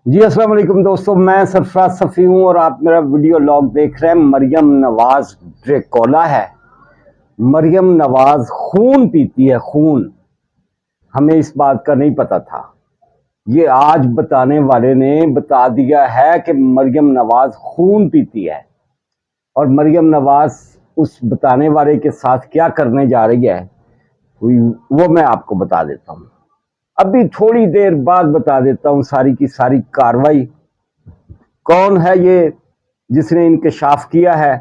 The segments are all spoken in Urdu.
جی السلام علیکم دوستوں، میں سرفراز صفی ہوں اور آپ میرا ویڈیو لاگ دیکھ رہے ہیں۔ مریم نواز ڈریکولا ہے۔ مریم نواز خون پیتی ہے، خون۔ ہمیں اس بات کا نہیں پتا تھا، یہ آج بتانے والے نے بتا دیا ہے کہ مریم نواز خون پیتی ہے۔ اور مریم نواز اس بتانے والے کے ساتھ کیا کرنے جا رہی ہے وہ میں آپ کو بتا دیتا ہوں۔ ابھی تھوڑی دیر بعد بتا دیتا ہوں ساری کی ساری کاروائی۔ کون ہے یہ جس نے انکشاف کیا ہے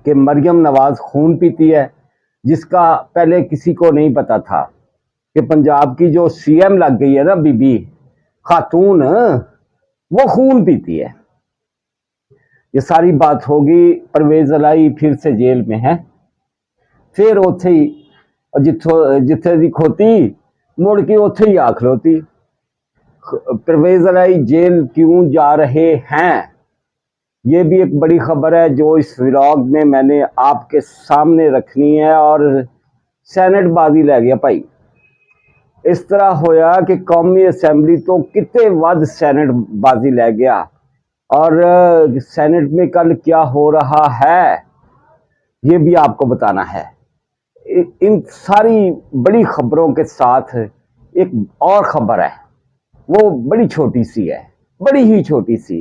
کہ مریم نواز خون پیتی ہے، جس کا پہلے کسی کو نہیں پتا تھا کہ پنجاب کی جو سی ایم لگ گئی ہے نا، بی بی خاتون، وہ خون پیتی ہے۔ یہ ساری بات ہوگی۔ پرویز الہی پھر سے جیل میں ہے، پھر اوتھے ہی جتھے دی کھوتی مڑ کے اوتھے ہی آ کھلوتی۔ پرویز الہی جیل کیوں جا رہے ہیں، یہ بھی ایک بڑی خبر ہے جو اس ولاگ میں نے آپ کے سامنے رکھنی ہے۔ اور سینٹ بازی لے گیا بھائی۔ اس طرح ہویا کہ قومی اسمبلی تو کتے ود سینٹ بازی لے گیا، اور سینٹ میں کل کیا ہو رہا ہے یہ بھی آپ کو بتانا ہے۔ ان ساری بڑی خبروں کے ساتھ ایک اور خبر ہے، وہ بڑی چھوٹی سی ہے، بڑی ہی چھوٹی سی۔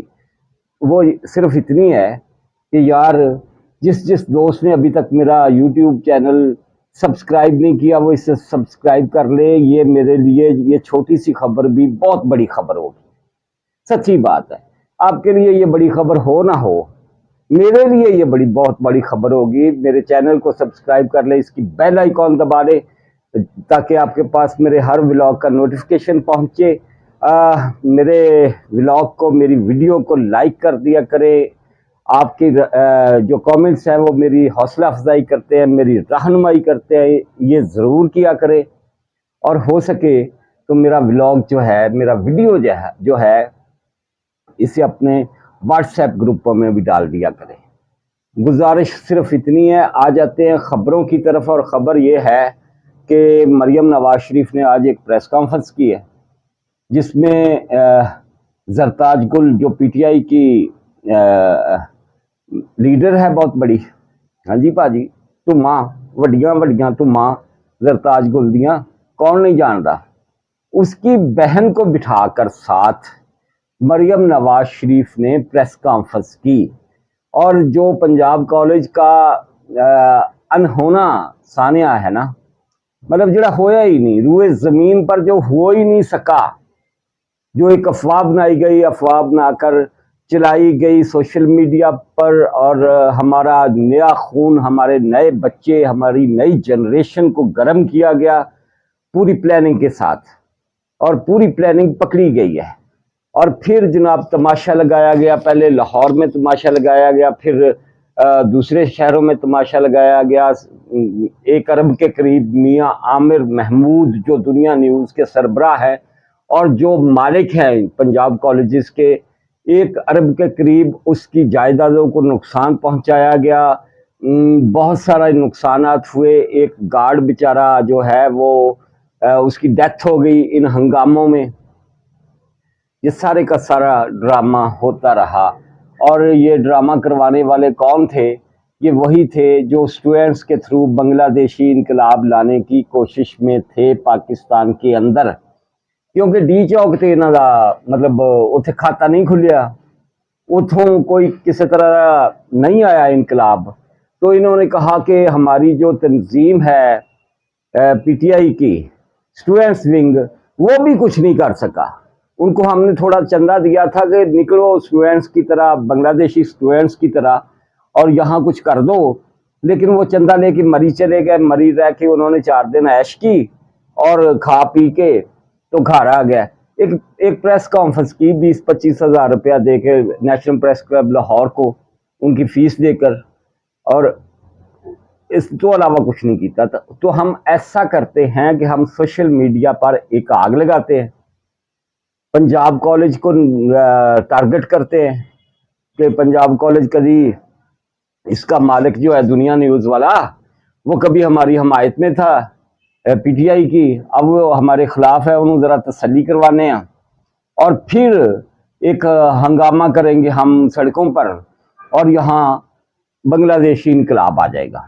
وہ صرف اتنی ہے کہ یار جس دوست نے ابھی تک میرا یوٹیوب چینل سبسکرائب نہیں کیا وہ اسے سبسکرائب کر لے۔ یہ میرے لیے یہ چھوٹی سی خبر بھی بہت بڑی خبر ہوگی، سچی بات ہے۔ آپ کے لیے یہ بڑی خبر ہو نہ ہو، میرے لیے یہ بہت بڑی خبر ہوگی۔ میرے چینل کو سبسکرائب کر لے، اس کی بیل آئیکن دبا لے تاکہ آپ کے پاس میرے ہر ولاگ کا نوٹیفیکیشن پہنچے۔ میرے ولاگ کو، میری ویڈیو کو لائک کر دیا کرے۔ آپ کی جو کامنٹس ہیں وہ میری حوصلہ افزائی کرتے ہیں، میری رہنمائی کرتے ہیں، یہ ضرور کیا کرے۔ اور ہو سکے تو میرا ولاگ جو ہے، میرا ویڈیو جو ہے اسے اپنے واٹس ایپ گروپوں میں بھی ڈال دیا کرے۔ گزارش صرف اتنی ہے۔ آ جاتے ہیں خبروں کی طرف، اور خبر یہ ہے کہ مریم نواز شریف نے آج ایک پریس کانفرنس کی ہے جس میں زرتاج گل جو پی ٹی آئی کی لیڈر ہے بہت بڑی، ہاں جی باجی، تو ماں وڈیاں تو ماں زرتاج گل دیاں کون نہیں جانتا، اس کی بہن کو بٹھا کر ساتھ مریم نواز شریف نے پریس کانفرنس کی۔ اور جو پنجاب کالج کا انہونا سانیہ ہے نا، مطلب جڑا ہویا ہی نہیں، روئے زمین پر جو ہو ہی نہیں سکا، جو ایک افواہ بنائی گئی، افواہ بنا کر چلائی گئی سوشل میڈیا پر، اور ہمارا نیا خون، ہمارے نئے بچے، ہماری نئی جنریشن کو گرم کیا گیا پوری پلاننگ کے ساتھ، اور پوری پلاننگ پکڑی گئی ہے۔ اور پھر جناب تماشا لگایا گیا، پہلے لاہور میں تماشا لگایا گیا، پھر دوسرے شہروں میں تماشا لگایا گیا۔ 1 ارب کے قریب میاں عامر محمود جو دنیا نیوز کے سربراہ ہیں اور جو مالک ہیں پنجاب کالجز کے، 1 ارب کے قریب اس کی جائیدادوں کو نقصان پہنچایا گیا۔ بہت سارا نقصانات ہوئے۔ ایک گارڈ بیچارہ جو ہے وہ اس کی ڈیتھ ہو گئی ان ہنگاموں میں۔ یہ سارے کا سارا ڈرامہ ہوتا رہا، اور یہ ڈرامہ کروانے والے کون تھے؟ یہ وہی تھے جو اسٹوڈنٹس کے تھرو بنگلہ دیشی انقلاب لانے کی کوشش میں تھے پاکستان کے اندر، کیونکہ ڈی چوک تے انہاں دا مطلب اتھے کھاتا نہیں کھلیا، اتھوں کوئی کسی طرح نہیں آیا انقلاب، تو انہوں نے کہا کہ ہماری جو تنظیم ہے پی ٹی آئی کی اسٹوڈنٹس ونگ، وہ بھی کچھ نہیں کر سکا۔ ان کو ہم نے تھوڑا چندہ دیا تھا کہ نکلو اسٹوڈنٹس کی طرح، بنگلہ دیشی اسٹوڈنٹس کی طرح، اور یہاں کچھ کر دو، لیکن وہ چندہ لے کے مری چلے گئے۔ مری رہ کے انہوں نے 4 دن عیش کی اور کھا پی کے تو گھر آ گیا۔ ایک پریس کانفرنس کی 20-25 ہزار روپیہ دے کے نیشنل پریس کلب لاہور کو، ان کی فیس دے کر، اور اس تو علاوہ کچھ نہیں کیتا تھا۔ تو ہم ایسا کرتے ہیں کہ ہم سوشل میڈیا پر ایک آگ لگاتے ہیں، پنجاب کالج کو ٹارگٹ کرتے ہیں کہ پنجاب کالج کبھی، اس کا مالک جو ہے دنیا نیوز والا، وہ کبھی ہماری حمایت میں تھا پی ٹی آئی کی، اب وہ ہمارے خلاف ہے، انہوں ذرا تسلی کروانے ہیں۔ اور پھر ایک ہنگامہ کریں گے ہم سڑکوں پر اور یہاں بنگلہ دیشی انقلاب آ جائے گا.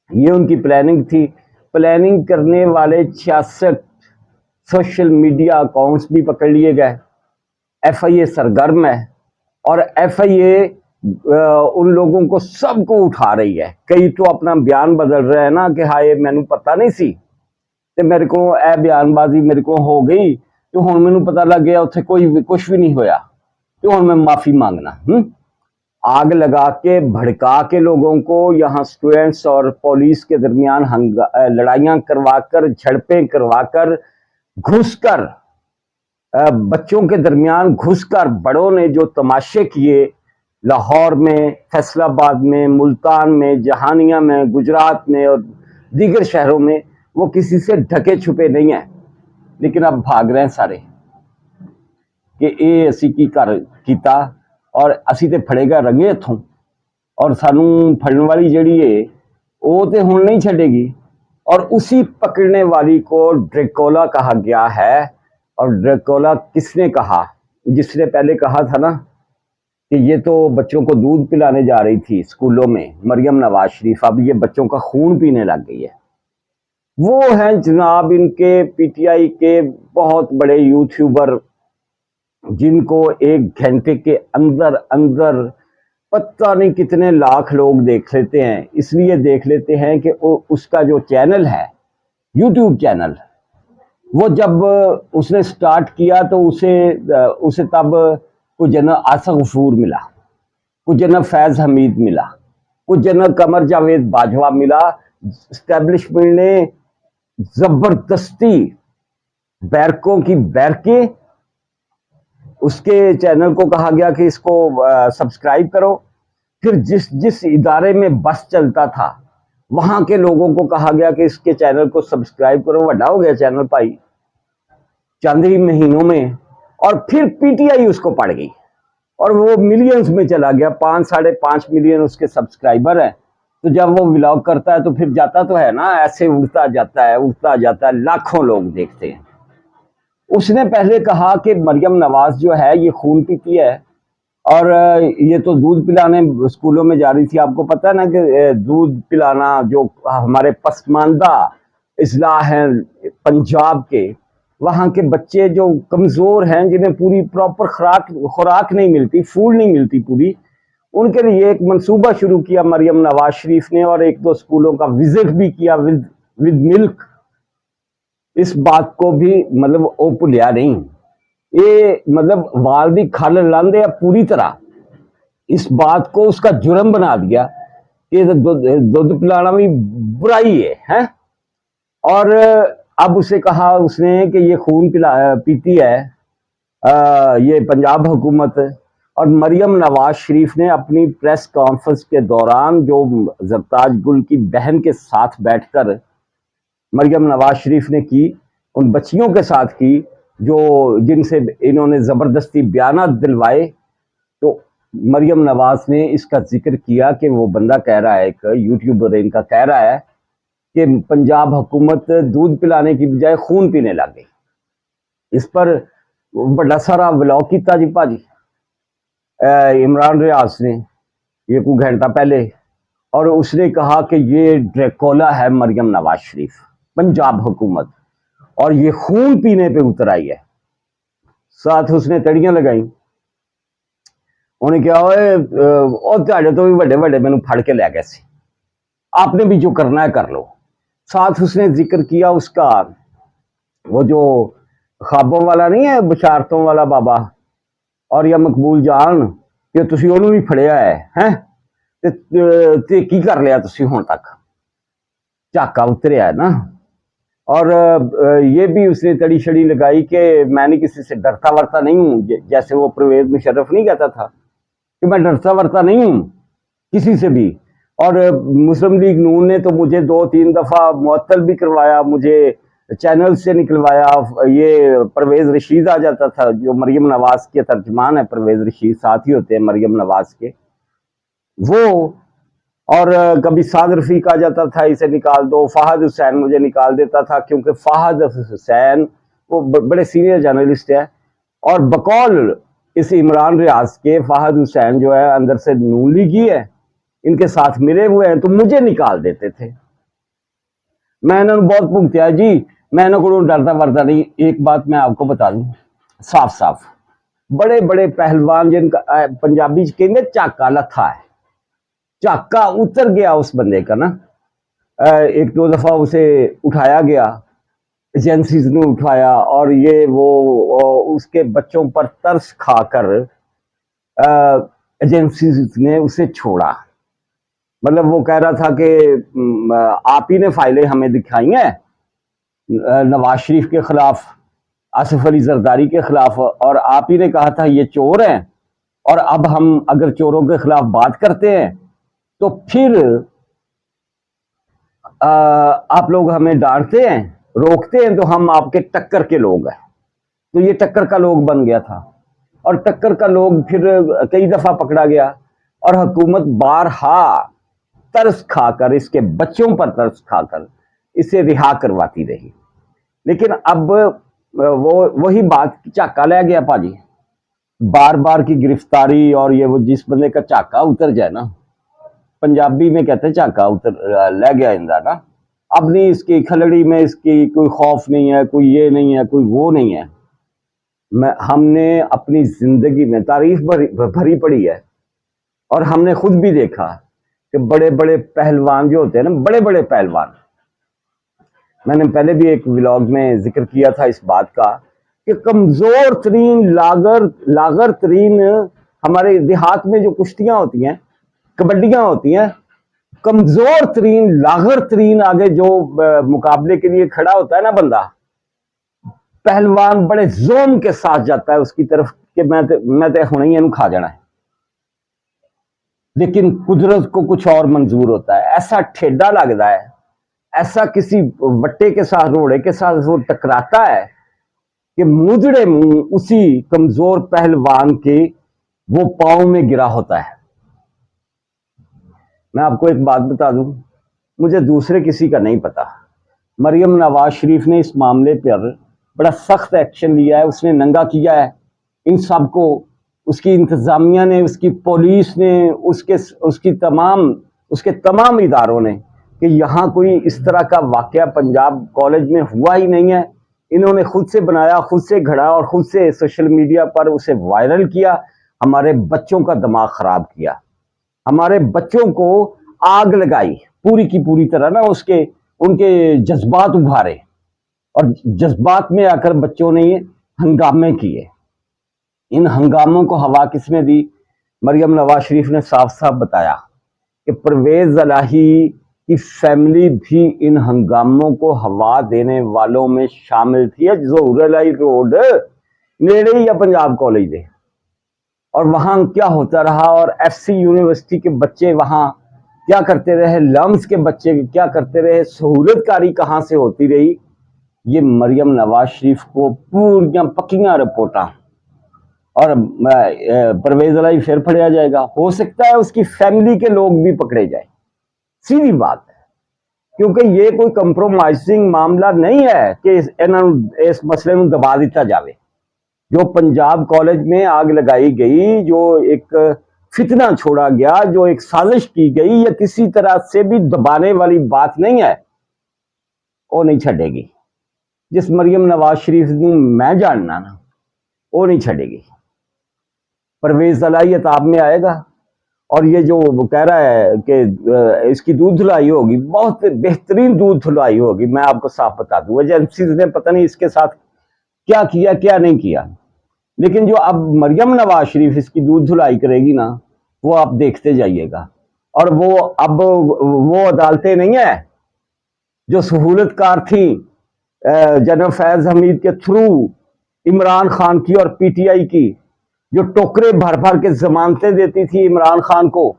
یہ ان کی پلاننگ تھی. پلاننگ کرنے والے 66 سوشل میڈیا اکاؤنٹس بھی پکڑ لیے گئے. ایف آئی اے سرگرم ہے اور ایف آئی اے ان لوگوں کو سب کو اٹھا رہی ہے. کئی تو اپنا بیان بدل رہے ہیں نا کہ ہائے مینو پتہ نہیں سی تے میرے کو اے بیان بازی میرے کو ہو گئی تو ہن مینو پتہ لگ گیا اتنے کوئی کچھ بھی نہیں ہویا تو ہن میں معافی مانگنا. آگ لگا کے بھڑکا کے لوگوں کو یہاں اسٹوڈنٹس اور پولیس کے درمیان لڑائیاں کروا کر جھڑپیں کروا کر گھس کر بچوں کے درمیان گھس کر بڑوں نے جو تماشے کیے لاہور میں، فیصل آباد میں، ملتان میں، جہانیہ میں، گجرات میں اور دیگر شہروں میں، وہ کسی سے ڈھکے چھپے نہیں ہیں. لیکن اب بھاگ رہے ہیں سارے کہ اے اسی کی کر کیتا اور اسی تے پھڑے گا رنگے ہتھوں اور سانوں پھڑن والی جڑی ہے وہ تے ہن نہیں چھڈے گی. اور اسی پکڑنے والی کو ڈریکولا کہا گیا ہے. اور ڈریکولا کس نے کہا؟ جس نے پہلے کہا تھا نا کہ یہ تو بچوں کو دودھ پلانے جا رہی تھی اسکولوں میں، مریم نواز شریف، اب یہ بچوں کا خون پینے لگ گئی ہے. وہ ہیں جناب ان کے پی ٹی آئی کے بہت بڑے یوٹیوبر جن کو ایک گھنٹے کے اندر اندر پتہ نہیں کتنے لاکھ لوگ دیکھ لیتے ہیں. اس لیے دیکھ لیتے ہیں کہ اس کا جو چینل ہے یوٹیوب چینل، وہ جب اس نے سٹارٹ کیا تو اسے تب کچھ جنرل آصف غفور ملا، کچھ جنرل فیض حمید ملا، کچھ جنرل قمر جاوید باجوہ ملا. اسٹیبلشمنٹ نے زبردستی بیرکوں کی بیرکیں اس کے چینل کو کہا گیا کہ اس کو سبسکرائب کرو. پھر جس ادارے میں بس چلتا تھا وہاں کے لوگوں کو کہا گیا کہ اس کے چینل کو سبسکرائب کرو. وڈا ہو گیا چینل پائی چند ہی مہینوں میں. اور پھر پی ٹی آئی اس کو پڑ گئی اور وہ ملینز میں چلا گیا. 5.5 ملین اس کے سبسکرائبر ہیں. تو جب وہ ولاگ کرتا ہے تو پھر جاتا تو ہے نا ایسے اڑتا جاتا ہے، لاکھوں لوگ دیکھتے ہیں. اس نے پہلے کہا کہ مریم نواز جو ہے یہ خون پیتی ہے اور یہ تو دودھ پلانے اسکولوں میں جا رہی تھی. آپ کو پتہ ہے نا کہ دودھ پلانا جو ہمارے پسماندہ اضلاع ہیں پنجاب کے، وہاں کے بچے جو کمزور ہیں جنہیں پوری پراپر خوراک نہیں ملتی، فوڈ نہیں ملتی پوری، ان کے لیے ایک منصوبہ شروع کیا مریم نواز شریف نے اور 1-2 اسکولوں کا وزٹ بھی کیا ود ملک. اس بات کو بھی مطلب او بھولیا نہیں. یہ مطلب والدی کھل لاندے پوری طرح اس بات کو اس کا جرم بنا دیا کہ دودھ پلانا بھی برائی ہے. اور اب اسے کہا اس نے کہ یہ خون پیتی ہے یہ پنجاب حکومت. اور مریم نواز شریف نے اپنی پریس کانفرنس کے دوران جو زرتاج گل کی بہن کے ساتھ بیٹھ کر مریم نواز شریف نے کی، ان بچیوں کے ساتھ کی جن سے انہوں نے زبردستی بیانات دلوائے، تو مریم نواز نے اس کا ذکر کیا کہ وہ بندہ کہہ رہا ہے، ایک یوٹیوبر ان کا کہہ رہا ہے کہ پنجاب حکومت دودھ پلانے کی بجائے خون پینے لگ گئی. اس پر بڑا سارا ولاگ کیتا جی پاجی عمران ریاض نے یہ کوئی گھنٹہ پہلے، اور اس نے کہا کہ یہ ڈریکولا ہے مریم نواز شریف پنجاب حکومت اور یہ خون پینے پہ اتر آئی ہے. ساتھ اس نے تڑیاں لگائیں. انہیں کیا تو بھی بڑے بڑے مینوں پھڑ کے لے گئے سی، آپ نے بھی جو کرنا ہے کر لو. ساتھ اس نے ذکر کیا اس کا وہ جو خوابوں والا نہیں ہے بشارتوں والا بابا اور یا مقبول جان کہ تسی انہوں بھی پھڑیا ہے تے کی کر لیا تسی ہون تک، جھاکا اتریا ہے نا. اور یہ بھی اس نے تڑی شڑی لگائی کہ میں نے کسی سے ڈرتا ورتا نہیں ہوں، جیسے وہ پرویز مشرف نہیں کہتا تھا کہ میں ڈرتا ورتا نہیں ہوں کسی سے بھی. اور مسلم لیگ نون نے تو مجھے 2-3 دفعہ معطل بھی کروایا، مجھے چینل سے نکلوایا. یہ پرویز رشید آ جاتا تھا جو مریم نواز کے ترجمان ہے، پرویز رشید ساتھ ہی ہوتے ہیں مریم نواز کے وہ، اور کبھی سعد رفیق آ جاتا تھا اسے نکال دو. فہد حسین مجھے نکال دیتا تھا کیونکہ فہد حسین وہ بڑے سینئر جرنلسٹ ہے اور بقول اس عمران ریاض کے فہد حسین جو ہے اندر سے نون لیگی ہے، ان کے ساتھ ملے ہوئے ہیں، تو مجھے نکال دیتے تھے۔ میں نے بہت پونگتیا جی، میں نے کوئی ڈرتا ورتا نہیں۔ ایک بات میں آپ کو بتا دوں صاف صاف، بڑے بڑے پہلوان جن کا پنجابی کہیں چاکا لتھا ہے، چاکا اتر گیا اس بندے کا نا۔ ایک دو دفعہ اسے اٹھایا گیا، ایجنسیز نے اٹھایا، اور یہ وہ اس کے بچوں پر ترس کھا کر ایجنسیز نے اسے چھوڑا۔ مطلب وہ کہہ رہا تھا کہ آپ ہی نے فائلیں ہمیں دکھائی ہیں نواز شریف کے خلاف، آصف علی زرداری کے خلاف، اور آپ ہی نے کہا تھا یہ چور ہیں، اور اب ہم اگر چوروں کے خلاف بات کرتے ہیں تو پھر آپ لوگ ہمیں ڈانٹتے ہیں، روکتے ہیں، تو ہم آپ کے ٹکر کے لوگ ہیں۔ تو یہ ٹکر کا لوگ بن گیا تھا، اور ٹکر کا لوگ پھر کئی دفعہ پکڑا گیا، اور حکومت بارہا ترس کھا کر، اس کے بچوں پر ترس کھا کر اسے رہا کرواتی رہی۔ لیکن اب وہی بات چاکا لے گیا پاجی، بار بار کی گرفتاری، اور یہ وہ جس بندے کا چاکا اتر جائے نا، پنجابی میں کہتے ہیں چاکا اتر لے گیا اندر نا، اب نہیں اس کی کھلڑی میں اس کی کوئی خوف نہیں ہے، کوئی یہ نہیں ہے، کوئی وہ نہیں ہے۔ ہم نے اپنی زندگی میں تاریخ بھری پڑی ہے، اور ہم نے خود بھی دیکھا کہ بڑے بڑے پہلوان جو ہوتے ہیں نا، بڑے بڑے پہلوان، میں نے پہلے بھی ایک ولاگ میں ذکر کیا تھا اس بات کا کہ کمزور ترین لاغر ترین ہمارے دیہات میں جو کشتیاں ہوتی ہیں، کبڈیاں ہوتی ہیں، کمزور ترین لاغر ترین آگے جو مقابلے کے لیے کھڑا ہوتا ہے نا بندہ، پہلوان بڑے زوم کے ساتھ جاتا ہے اس کی طرف کہ میں تے ہونے ہی کھا جانا ہے، لیکن قدرت کو کچھ اور منظور ہوتا ہے۔ ایسا ٹھیڈا لگتا ہے، ایسا کسی وٹے کے ساتھ، روڑے کے ساتھ وہ ٹکراتا ہے کہ مجڑے منہ اسی کمزور پہلوان کے وہ پاؤں میں گرا ہوتا ہے۔ میں آپ کو ایک بات بتا دوں، مجھے دوسرے کسی کا نہیں پتا، مریم نواز شریف نے اس معاملے پر بڑا سخت ایکشن لیا ہے، اس نے ننگا کیا ہے ان سب کو، اس کی انتظامیہ نے، اس کی پولیس نے، اس کے تمام اداروں نے، کہ یہاں کوئی اس طرح کا واقعہ پنجاب کالج میں ہوا ہی نہیں ہے۔ انہوں نے خود سے بنایا، خود سے گھڑا، اور خود سے سوشل میڈیا پر اسے وائرل کیا، ہمارے بچوں کا دماغ خراب کیا، ہمارے بچوں کو آگ لگائی پوری کی پوری طرح نا، ان کے جذبات ابھارے، اور جذبات میں آ کر بچوں نے یہ ہنگامے کیے۔ ان ہنگاموں کو ہوا کس نے دی؟ مریم نواز شریف نے صاف صاف بتایا کہ پرویز الہی کی فیملی بھی ان ہنگاموں کو ہوا دینے والوں میں شامل تھی۔ ظہور الہی روڈ نیڑے ہی یا پنجاب کالج دے، اور وہاں کیا ہوتا رہا، اور ایف سی یونیورسٹی کے بچے وہاں کیا کرتے رہے، لمس کے بچے کیا کرتے رہے، سہولت کاری کہاں سے ہوتی رہی، یہ مریم نواز شریف کو پوریاں پکیاں رپورٹاں، اور پرویز الہی پھر پھڑیا جائے گا، ہو سکتا ہے اس کی فیملی کے لوگ بھی پکڑے جائیں، سیدھی بات ہے، کیونکہ یہ کوئی کمپرومائزنگ معاملہ نہیں ہے کہ اس مسئلے میں دبا دیتا جاوے۔ جو پنجاب کالج میں آگ لگائی گئی، جو ایک فتنہ چھوڑا گیا، جو ایک سازش کی گئی، یا کسی طرح سے بھی دبانے والی بات نہیں ہے، وہ نہیں چھڑے گی۔ جس مریم نواز شریف کو میں جاننا نا، وہ نہیں چھڑے گی۔ پرویز الہی عطاب میں آئے گا، اور یہ جو وہ کہہ رہا ہے کہ اس کی دودھ دھلائی ہوگی، بہت بہترین دودھ دھلائی ہوگی، میں آپ کو صاف بتا دوں۔ ایجنسیز نے پتہ نہیں اس کے ساتھ کیا کیا کیا نہیں کیا، لیکن جو اب مریم نواز شریف اس کی دودھ دھلائی کرے گی نا، وہ آپ دیکھتے جائیے گا۔ اور وہ عدالتیں نہیں ہیں جو سہولت کار تھیں جنرل فیض حمید کے تھرو، عمران خان کی اور پی ٹی آئی کی، جو ٹوکرے بھر بھر کے ضمانتیں دیتی تھی عمران خان کو،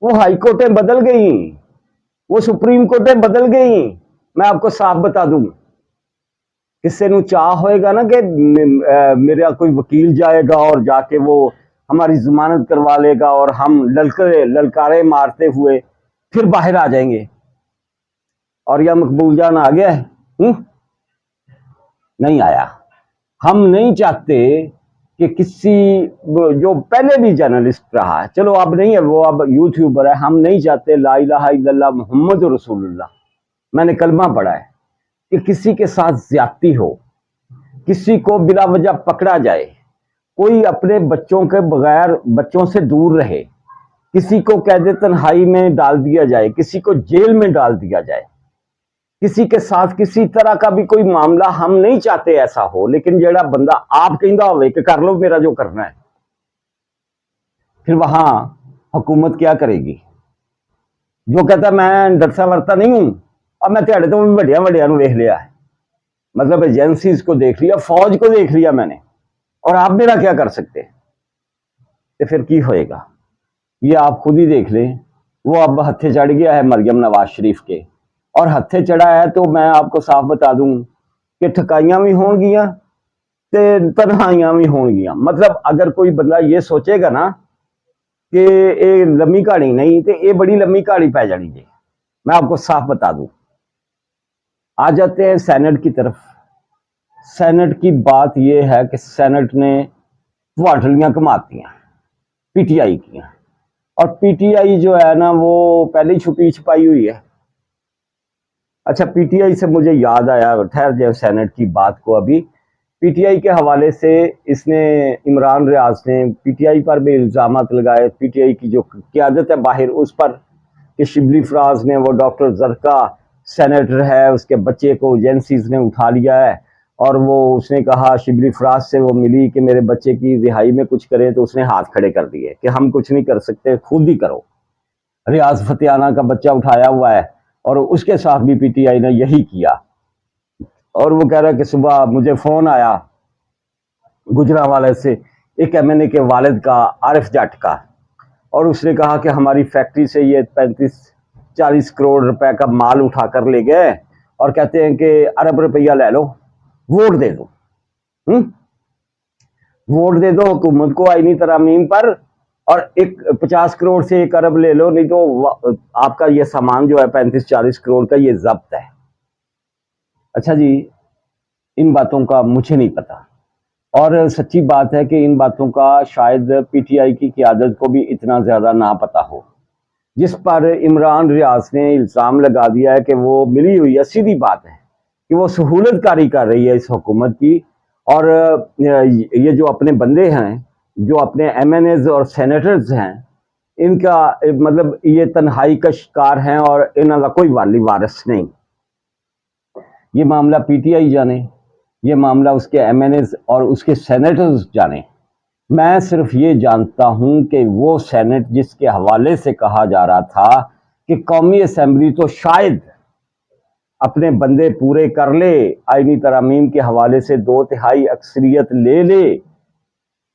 وہ ہائی کورٹیں بدل گئیں، وہ سپریم کورٹیں بدل گئیں۔ میں آپ کو صاف بتا دوں، کسے نو چاہ ہوئے گا نا کہ میرا کوئی وکیل جائے گا اور جا کے وہ ہماری ضمانت کروا لے گا، اور ہم للکارے مارتے ہوئے پھر باہر آ جائیں گے، اور یا مقبول جان آ گیا ہے، نہیں آیا۔ ہم نہیں چاہتے کہ کسی جو پہلے بھی جرنلسٹ رہا ہے، چلو اب نہیں ہے وہ، اب یوٹیوبر ہے، ہم نہیں چاہتے لا الہ الا اللہ محمد رسول اللہ، میں نے کلمہ پڑھا ہے، کہ کسی کے ساتھ زیادتی ہو، کسی کو بلا وجہ پکڑا جائے، کوئی اپنے بچوں کے بغیر بچوں سے دور رہے، کسی کو قید تنہائی میں ڈال دیا جائے، کسی کو جیل میں ڈال دیا جائے، کسی کے ساتھ کسی طرح کا بھی کوئی معاملہ ہم نہیں چاہتے ایسا ہو، لیکن جڑا بندہ آپ کہندا ہوئے کہ کر لو میرا جو کرنا ہے، پھر وہاں حکومت کیا کرے گی؟ جو کہتا ہے میں ڈرتا ورتا نہیں ہوں، اب میں تہاڈے تو وڈیاں وڈیاں نو ویکھ لیا ہے، مطلب ایجنسیز کو دیکھ لیا، فوج کو دیکھ لیا میں نے، اور آپ میرا کیا کر سکتے؟ تو پھر کی ہوئے گا؟ یہ آپ خود ہی دیکھ لیں۔ وہ اب ہتھے چڑھ گیا ہے مریم نواز شریف کے، اور ہتھے چڑھا ہے تو میں آپ کو صاف بتا دوں کہ ٹھکائیاں بھی ہون گیاں تے تنہائیاں بھی ہون گیاں۔ مطلب اگر کوئی بندہ یہ سوچے گا نا کہ یہ لمبی کہانی نہیں، تو یہ بڑی لمبی کہانی پی جانی جی، میں آپ کو صاف بتا دوں۔ آ جاتے ہیں سینٹ کی طرف۔ سینٹ کی بات یہ ہے کہ سینٹ نے واٹلیاں کماتی ہیں پی ٹی آئی کی، اور پی ٹی آئی جو ہے نا وہ پہلے ہی چھپی چھپائی ہوئی ہے۔ اچھا، پی ٹی آئی سے مجھے یاد آیا، ٹھہر جائے سینٹ کی بات کو، ابھی پی ٹی آئی کے حوالے سے اس نے عمران ریاض نے پی ٹی آئی پر بھی الزامات لگائے، پی ٹی آئی کی جو قیادت ہے باہر اس پر، کہ شبلی فراز نے، وہ ڈاکٹر زرکا سینیٹر ہے، اس کے بچے کو ایجنسیز نے اٹھا لیا ہے، اور وہ اس نے کہا، شبلی فراز سے وہ ملی کہ میرے بچے کی رہائی میں کچھ کریں، تو اس نے ہاتھ کھڑے کر دیے کہ ہم کچھ نہیں کر سکتے، خود ہی کرو۔ ریاض فتیانہ کا بچہ اٹھایا ہوا ہے، اور اس کے ساتھ بھی پی ٹی آئی نے یہی کیا۔ اور وہ کہہ رہا ہے کہ صبح مجھے فون آیا گجرانوالے سے، ایک ایم این اے کے والد کا، عارف جٹ کا، اور اس نے کہا کہ ہماری فیکٹری سے یہ 35-40 کروڑ روپے کا مال اٹھا کر لے گئے، اور کہتے ہیں کہ ارب روپیہ لے لو، ووٹ دے دو، ووٹ دے دو حکومت کو آئینی ترامیم پر، اور 50 کروڑ سے 1 ارب لے لو، نہیں تو آپ کا یہ سامان جو ہے 35-40 کروڑ کا یہ ضبط ہے۔ اچھا جی، ان باتوں کا مجھے نہیں پتا، اور سچی بات ہے کہ ان باتوں کا شاید پی ٹی آئی کی قیادت کو بھی اتنا زیادہ نہ پتا ہو، جس پر عمران ریاض نے الزام لگا دیا ہے کہ وہ ملی ہوئی ہے۔ سیدھی بات ہے کہ وہ سہولت کاری کر رہی ہے اس حکومت کی، اور یہ جو اپنے بندے ہیں، جو اپنے ایم این ایز اور سینیٹرز ہیں، ان کا مطلب یہ تنہائی کا شکار ہیں، اور انہوں کا کوئی والی وارث نہیں۔ یہ معاملہ پی ٹی آئی جانے، یہ معاملہ اس کے ایم این ایز اور اس کے سینیٹرز جانے، میں صرف یہ جانتا ہوں کہ وہ سینٹ جس کے حوالے سے کہا جا رہا تھا کہ قومی اسمبلی تو شاید اپنے بندے پورے کر لے، آئینی ترامیم کے حوالے سے 2/3 اکثریت لے لے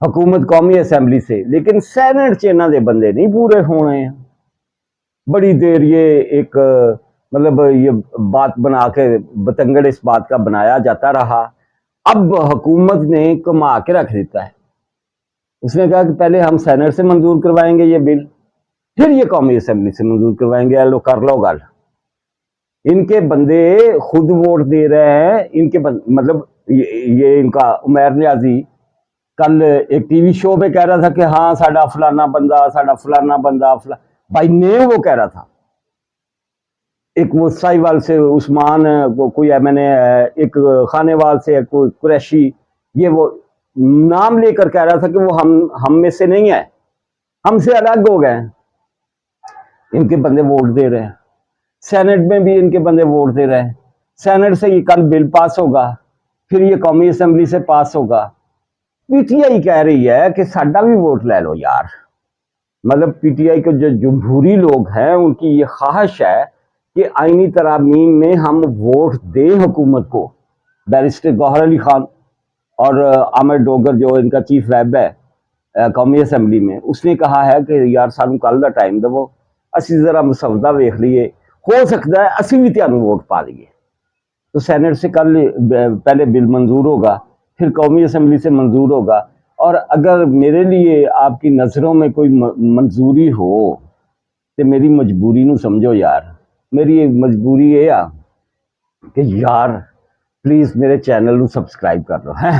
حکومت قومی اسمبلی سے، لیکن سینٹ چینہ دے بندے نہیں پورے ہونے ہیں۔ بڑی دیر یہ ایک مطلب یہ بات بنا کے بتنگڑ اس بات کا بنایا جاتا رہا۔ اب حکومت نے کما کے رکھ دیتا ہے، اس نے کہا کہ پہلے ہم سینٹ سے منظور کروائیں گے یہ بل، پھر یہ قومی اسمبلی سے منظور کروائیں گے، لو کر لو گل۔ ان کے بندے خود ووٹ دے رہے ہیں، ان کے مطلب یہ ان کا عمیر نیازی کل ایک ٹی وی شو پہ کہہ رہا تھا کہ ہاں ساڈا فلانا بندہ، ساڈا فلانا بندہ، بائی نیم وہ کہہ رہا تھا۔ ایک وہ سائی وال سے عثمان کوئی ایم این اے ہے، ایک خانے وال سے کوئی قریشی، یہ وہ نام لے کر کہہ رہا تھا کہ وہ ہم میں سے نہیں ہے، ہم سے الگ ہو گئے۔ ان کے بندے ووٹ دے رہے ہیں، سینٹ میں بھی ان کے بندے ووٹ دے رہے ہیں، سینٹ سے یہ کل بل پاس ہوگا، پھر یہ قومی اسمبلی سے پاس ہوگا۔ پی ٹی آئی کہہ رہی ہے کہ ساڈا بھی ووٹ لے لو یار۔ مطلب پی ٹی آئی کے جو جمہوری لوگ ہیں ان کی یہ خواہش ہے کہ آئینی ترامیم میں ہم ووٹ دیں حکومت کو۔ بیرسٹر گوہر علی خان اور عامر ڈوگر جو ان کا چیف ویب ہے قومی اسمبلی میں، اس نے کہا ہے کہ یار سانو کل دا ٹائم دو، اسی ذرا مسودہ ویکھ لیے، ہو سکتا ہے اسی بھی تانوں ووٹ پا لیے۔ تو سینٹ سے کل پہلے بل منظور ہوگا، پھر قومی اسمبلی سے منظور ہوگا، اور اگر میرے لیے آپ کی نظروں میں کوئی منظوری ہو تو میری مجبوری نو سمجھو یار، میری مجبوری یہ آ کہ یار پلیز میرے چینل نو سبسکرائب کر لو، ہیں